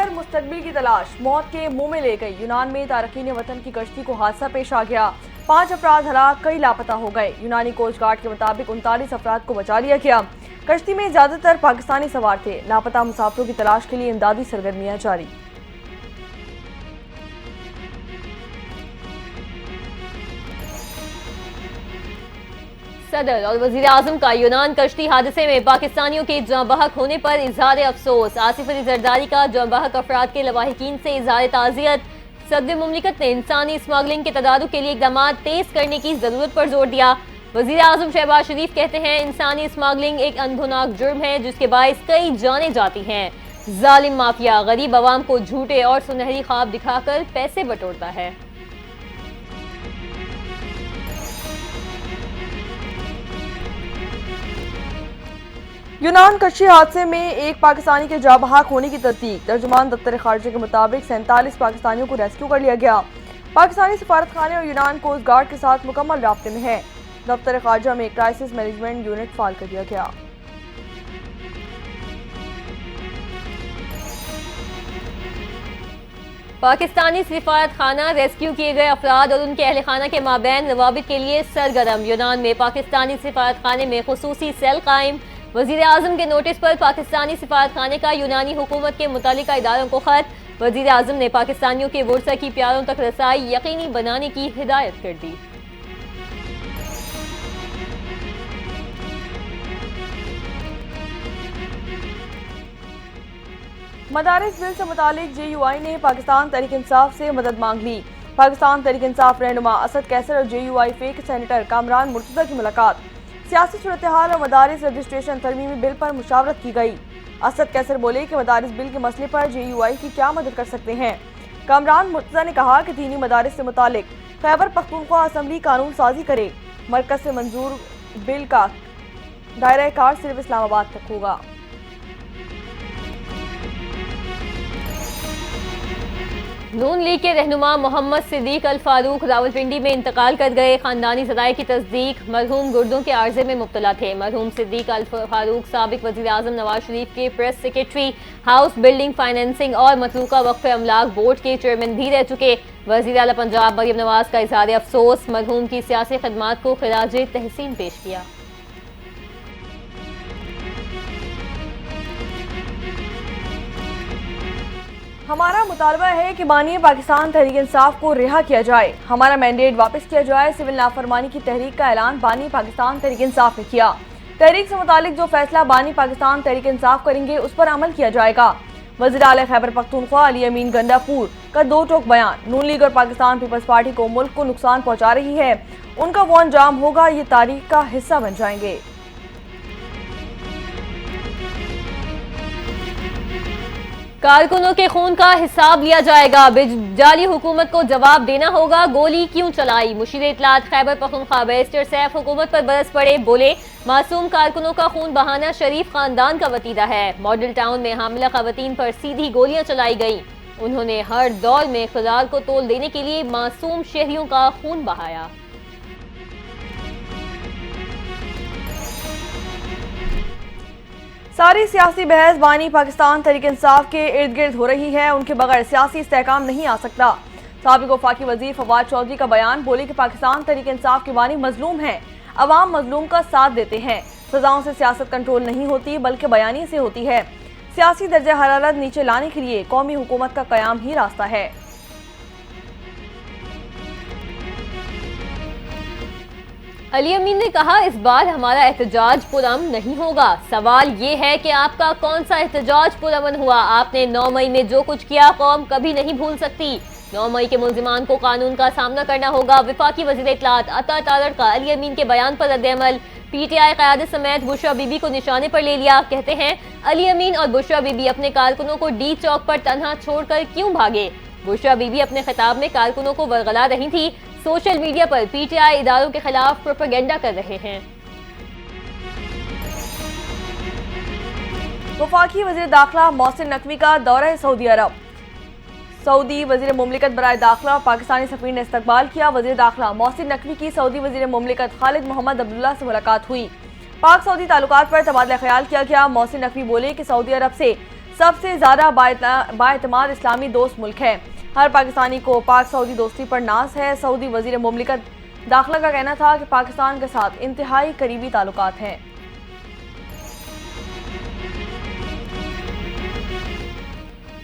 गैर मुस्तकबिल की तलाश मौत के मुंह में ले गई। यूनान में तारकीन वतन की कश्ती को हादसा पेश आ गया। 5 अफराद हलाक, कई लापता हो गए। यूनानी कोस्ट गार्ड के मुताबिक 39 अफराद को बचा लिया गया। कश्ती में ज्यादातर पाकिस्तानी सवार थे। लापता मुसाफिरों की तलाश के लिए इमदादी सरगर्मियां जारी। सदर और वजीर आजम का यूनान कश्ती हादसे में पाकिस्तानियों के जाँ बहक होने पर इजहार अफसोस। आसिफ अली जरदारी का जाँ बहक अफराद के लवाहिकीन से इजहार ताज़ियत। सदर मुमलिकत ने इंसानी स्मगलिंग के तदारुक के लिए इकदाम तेज करने की जरूरत पर जोर दिया। वजीर आजम शहबाज शरीफ कहते हैं, इंसानी स्मगलिंग एक अंधोनाक जुर्म है जिसके बायस कई जाने जाती हैं। जालिम माफिया गरीब आवाम को झूठे और सुनहरी ख्वाब दिखाकर पैसे बटोरता है। यूनान कश्ती हादसे में एक पाकिस्तानी के जाँ बहक होने की तस्दीक। तर्जुमान दफ्तर खारजा के मुताबिक 47 पाकिस्तानियों को रेस्क्यू कर लिया गया। पाकिस्तानी सफारत खाने और यूनान कोस्ट गार्ड के साथ मुकम्मल राब्ते में है। दफ्तर खारजा में क्राइसिस मैनेजमेंट यूनिट फाल कर दिया गया। पाकिस्तानी सिफारत खाना रेस्क्यू किए गए अफराद और उनके अहल खाना के माबैन रवाबित के लिए सरगर्म। यूनान में पाकिस्तानी सिफारत खाने में खुसूसी सेल कायम। वजीर आजम के नोटिस पर पाकिस्तानी सिफारत खाने का यूनानी हुकूमत के मुतालिका इदारों को खत। वजीर आजम ने पाकिस्तानियों के वुरसा की प्यारों तक रसाई यकीनी बनाने की हिदायत कर दी। मदारिस बिल से मुतालिक JUI ने पाकिस्तान तहरीक इंसाफ से मदद मांग ली। पाकिस्तान तहरीक इंसाफ रहनुमा असद कैसर और JUI fake senator Kamran Murtaza की मुलाकात। सियासी सूरत हाल और मदारिस रजिस्ट्रेशन तरमीमी बिल पर मुशावरत की गई। असद कैसर बोले कि मदारिस बिल के मसले पर JUI की क्या मदद कर सकते हैं। कामरान मुर्तज़ा ने कहा कि दीनी मदारिस से मुतालिक खैबर पख्तूनख्वा असम्बली कानून साजी करे। मरकज से मंजूर बिल का दायरा कार सिर्फ इस्लामाबाद तक होगा। नून लीग के रहनुमा मोहम्मद सिद्दीक अल फारूक रावलपिंडी में इंतकाल कर गए। खानदानी ज़राए की तस्दीक, मरहूम गुर्दों के आर्जे में मुब्तला थे। मरहूम सिद्दीक अल फारूक साबिक वज़ीर आज़म नवाज शरीफ के press secretary, house building financing और मतलूका वक्फ अमलाक बोर्ड के चेयरमैन भी रह चुके। वज़ीर आला पंजाब मरियम नवाज का इज़हार अफसोस, मरहूम की सियासी खदमात को खिराज तहसीन पेश किया। हमारा मुतालबा है कि बानी पाकिस्तान तहरीक इंसाफ को रिहा किया जाए। हमारा मैंडेट वापस किया जाए। सिविल नाफरमानी की तहरीक का ऐलान बानी पाकिस्तान तहरीक इंसाफ ने किया। तहरीक से मुतालिक जो फैसला बानी पाकिस्तान तहरीक इंसाफ करेंगे उस पर अमल किया जाएगा। वज़ीर आला खैबर पख्तूनख्वा अली अमीन गंडापुर का दो टोक बयान। नून लीग और पाकिस्तान पीपल्स पार्टी को मुल्क को नुकसान पहुंचा रही है, उनका वो अंजाम होगा, ये तारीख का हिस्सा बन जाएंगे। कारकुनों के खून का हिसाब लिया जाएगा। जाली हुकूमत को जवाब देना होगा। गोली क्यों चलाई? मुशीर इत्तलात खैबर पख्तूनख्वा बैरिस्टर सैफ हुकूमत पर बरस पड़े। बोले, मासूम कारकुनों का खून बहाना शरीफ खानदान का वतीरा है। मॉडल टाउन में हामिला खवातीन पर सीधी गोलियां चलाई गई। उन्होंने हर दौर में इक़्तिदार को तोल देने के लिए मासूम शहरियों का खून बहाया। सारी सियासी बहस बानी पाकिस्तान तहरीक इंसाफ के इर्द गिर्द हो रही है। उनके बगैर सियासी इस्तेहकाम नहीं आ सकता। साबिक वफाकी वजीर फवाद चौधरी का बयान। बोले कि पाकिस्तान तहरीक इंसाफ के बानी मजलूम हैं, अवाम मजलूम का साथ देते हैं। सजाओं से सियासत कंट्रोल नहीं होती बल्कि बयानी से होती है। सियासी दर्जा हरारत नीचे लाने के लिए कौमी हुकूमत का कयाम ही रास्ता है। अली अमीन ने कहा, इस बार हमारा एहतजाज पुरअमन नहीं होगा। सवाल ये है कि आपका कौन सा एहतजाज पुरअमन हुआ? आपने 9 मई में जो कुछ किया कौम कभी नहीं भूल सकती। 9 मई के मुल्जिमान को कानून का सामना करना होगा। वफाकी वज़ीर इत्तलात अता तारड़ का अली अमीन के बयान पर रद्द-ए-अमल। PTI क़यादत समेत बुशरा बीबी को निशाने पर ले लिया। कहते हैं, अली अमीन और बुशरा बीबी अपने कारकुनों को D चौक पर तन्हा छोड़कर क्यों भागे? बुशरा बीबी अपने खिताब में कारकुनों को वरगला रही थी। सोशल मीडिया पर PTI इदारों के खिलाफ प्रोपेगेंडा कर रहे हैं। वफाकी वज़ीर दाखिला मोहसिन नकवी का दौरा सऊदी अरब। सऊदी वज़ीर मुमलिकत बराए दाखिला और पाकिस्तानी सफ़ीर ने इस्तकबाल किया। वज़ीर दाखिला मोहसिन नकवी की सऊदी वज़ीर मुमलिकत खालिद मोहम्मद अब्दुल्ला से मुलाकात हुई। पाक सऊदी ताल्लुकात पर तबादला ख्याल किया गया। मोहसिन नकवी बोले कि सऊदी अरब से सबसे ज्यादा बाएतमाद इस्लामी दोस्त मुल्क है। हर पाकिस्तानी को पाक सऊदी दोस्ती पर नाज है। सऊदी वजीर मुमलिकत दाखिला का कहना था कि पाकिस्तान के साथ इंतहाई करीबी ताल्लुकात हैं।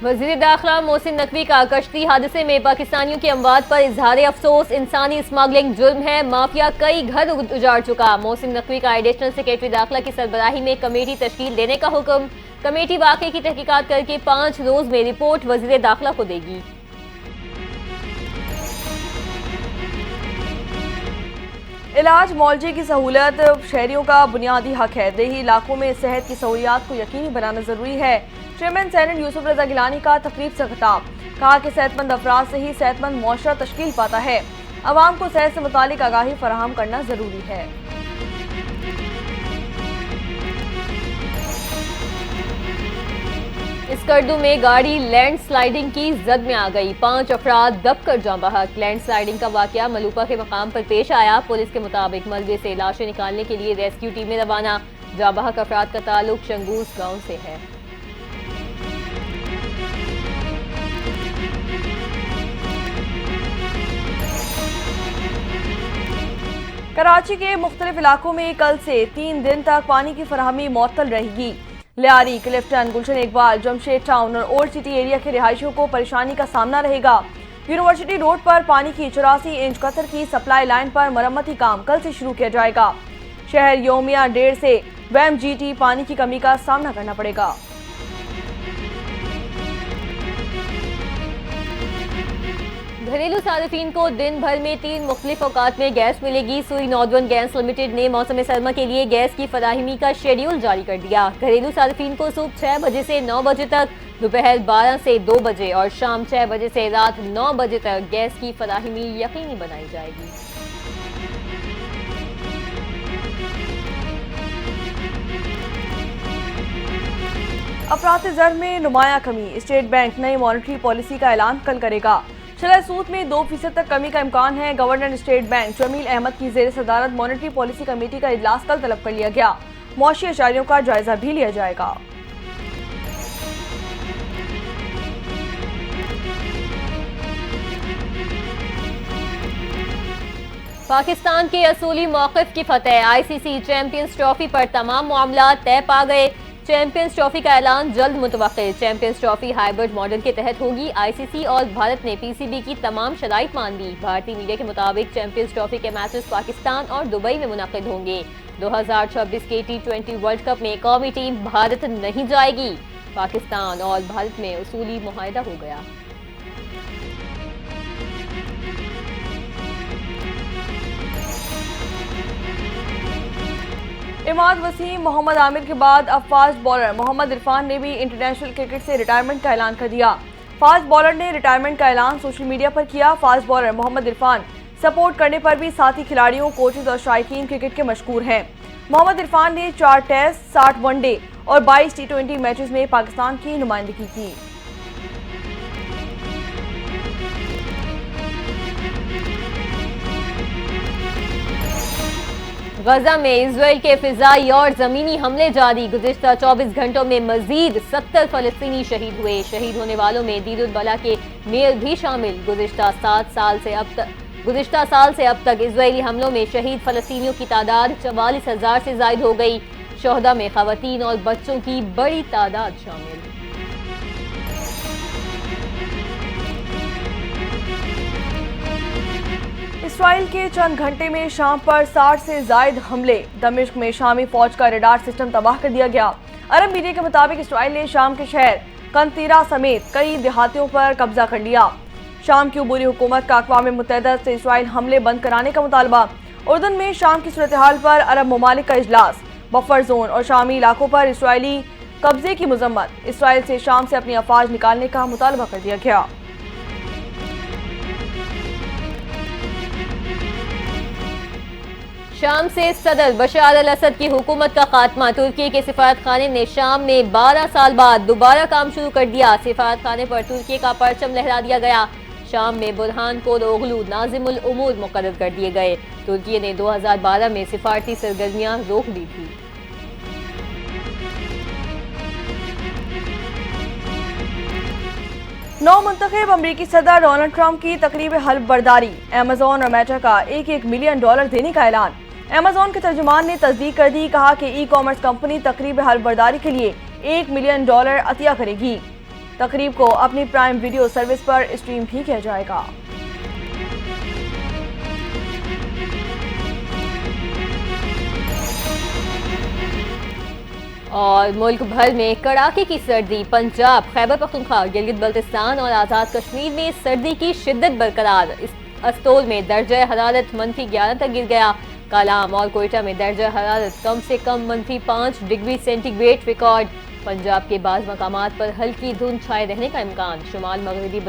वज़ीर दाखिला मोहसिन नकवी का कश्ती हादसे में पाकिस्तानियों की अमवात पर इजहार अफसोस। इंसानी स्मगलिंग जुर्म है, माफिया कई घर उजाड़ चुका। मोहसिन नकवी का एडिशनल सेक्रेटरी दाखिला की सरबराही में कमेटी तश्कील देने का हुक्म। कमेटी वाक़े की तहकीकात करके 5 रोज में रिपोर्ट वज़ीर दाखिला को देगी। इलाज मौलजे की सहूलत शहरियों का बुनियादी हक है। देही इलाकों में सेहत की सहूलियात को यकीनी बनाना जरूरी है। चेयरमैन सेनेट यूसुफ रजा गिलानी का तकरीब से खिताब। कहा कि सेहतमंद अफराद से ही सेहतमंद मुआशरा तश्कील पाता है। अवाम को सेहत से मुतालिक आगाही फराहम करना जरूरी है। स्कर्दू में गाड़ी लैंड स्लाइडिंग की जद में आ गई। 5 अफराद दब कर जाँ बहक। लैंड स्लाइडिंग का वाकया मलूपा के मकाम पर पेश आया। पुलिस के मुताबिक मलबे से लाशें निकालने के लिए रेस्क्यू टीमें रवाना। जाँ बहक अफराद का ताल्लुक शंगूस गांव से है। कराची के मुख्तलिफ इलाकों में कल से 3 दिन तक पानी की फराहमी मुअत्तल रहेगी। लियारी, क्लिफ्टन, गुलशन इकबाल, जमशेद टाउन और ओल्ड सिटी एरिया के रिहायशियों को परेशानी का सामना रहेगा। यूनिवर्सिटी रोड पर पानी की 84 इंच कतर की सप्लाई लाइन पर मरम्मती काम कल से शुरू किया जाएगा। शहर योमिया 1.5 से WMGT पानी की कमी का सामना करना पड़ेगा। घरेलू सार्फिन को दिन भर में 3 मुख्तलिफ औकात में गैस मिलेगी। सुई नॉर्दर्न गैस लिमिटेड ने मौसम सरमा के लिए गैस की फराहमी का शेड्यूल जारी कर दिया। घरेलू सार्फिन को सुबह 6 बजे से 9 बजे तक, दोपहर 12 से 2 बजे और शाम 6 बजे से रात 9 बजे तक गैस की फराहमी यकीनी बनाई जाएगी। अफरात ज़र में नुमाया कमी। स्टेट बैंक नई मॉनेटरी पॉलिसी का ऐलान कल करेगा। शरह सूद में 2% तक कमी का इम्कान है। Governor state bank Jameel Ahmed की ज़ेर सदारत मॉनेटरी पॉलिसी कमेटी का इजलास कल तलब कर लिया गया। मौशी अशारियों का जायजा भी लिया जाएगा। पाकिस्तान के असूली मौक़िफ़ की फतह। ICC चैंपियंस ट्रॉफी पर तमाम मामला तय पा गए। चैंपियंस ट्रॉफी का ऐलान जल्द मुतवक्किल। चैंपियंस ट्रॉफी हाइब्रिड मॉडल के तहत होगी। ICC और भारत ने PCB की तमाम शराइत मान ली। भारतीय मीडिया के मुताबिक चैंपियंस ट्रॉफी के मैचेस पाकिस्तान और दुबई में मुनक़िद होंगे। 2026 के T20 वर्ल्ड कप में कौमी टीम भारत नहीं जाएगी। पाकिस्तान और भारत में उसूली मुआहदा हो गया। इमाद वसीम, मोहम्मद आमिर के बाद अब फास्ट बॉलर मोहम्मद इरफान ने भी इंटरनेशनल क्रिकेट से रिटायरमेंट का ऐलान कर दिया। फास्ट बॉलर ने रिटायरमेंट का ऐलान सोशल मीडिया पर किया। Fast bowler Mohammad Irfan support करने पर भी साथी खिलाड़ियों, कोचेज और शायकीन क्रिकेट के मशहूर हैं। मोहम्मद इरफान ने 4 टेस्ट, 60 वनडे और 22 T20 मैचेस में पाकिस्तान की नुमाइंदगी की। गजा में इजराइल के फिजाई और जमीनी हमले जारी। गुज़िश्ता 24 घंटों में मजीद 70 फलस्तीनी शहीद हुए। शहीद होने वालों में दीरुल बला के मेयर भी शामिल। गुज़िश्ता साल से अब तक इजरायली हमलों में शहीद फलस्तीनियों की तादाद 44,000 से जायद हो गई। शोहदा में खवातीन और बच्चों की बड़ी तादाद शामिल। इसराइल के चंद घंटे में शाम पर 60 से जायद हमले। दमिश्क में शामी फौज का रडार सिस्टम तबाह कर दिया गया। अरब मीडिया के मुताबिक इसराइल ने शाम के शहर कंतीरा समेत कई देहातियों पर कब्जा कर लिया। शाम की अबूरी हुकूमत का अक़वाम मुत्तहिदा से इसराइल हमले बंद कराने का मुतालबा। उर्दन में शाम की सूरत हाल पर अरब ममालिक का इजलास। बफर जोन और शामी इलाकों पर इसराइली कब्जे की मजम्मत। इसराइल से शाम से अपनी अफवाज निकालने का मुतालबा कर दिया गया। शाम से सदर बशार अल असद की हुकूमत का खात्मा। तुर्की के सिफारत खाने ने शाम में 12 साल बाद दोबारा काम शुरू कर दिया। सिफारत खाने पर तुर्की का परचम लहरा दिया गया। शाम में बुरहान को ओगलू नाजिमुल उमूर मुकर्रर कर दिए गए। तुर्की ने 2012 में सिफारती सरगर्मियां रोक दी थी। नौ मुंतखब अमरीकी सदर डोनाल्ड ट्रंप की तकरीब हल्फ बर्दारी, अमेजोन और मेटा का $1-1 मिलियन देने का ऐलान। अमेजोन के तर्जुमान ने तस्दीक कर दी, कहा कि ई कॉमर्स कंपनी तकरीब हल्फ बर्दारी के लिए $1 मिलियन अतिया करेगी। तकरीब को अपनी प्राइम वीडियो सर्विस पर स्ट्रीम भी किया जाएगा। और मुल्क भर में कड़ाके की सर्दी, पंजाब, खैबर पख्तूनख्वा, गिलगित बल्तिस्तान और आज़ाद कश्मीर में सर्दी की शिद्दत बरकरार। अस्तोल में दर्जा हरारत -11 तक गिर गया। कालाम और कोयटा में दर्जा हरारत कम से कम -5 डिग्री सेंटीग्रेड रिकॉर्ड। पंजाब के बाज़ मकामात पर हल्की धुंध छाए रहने का इम्कान। शुमाल मगरबी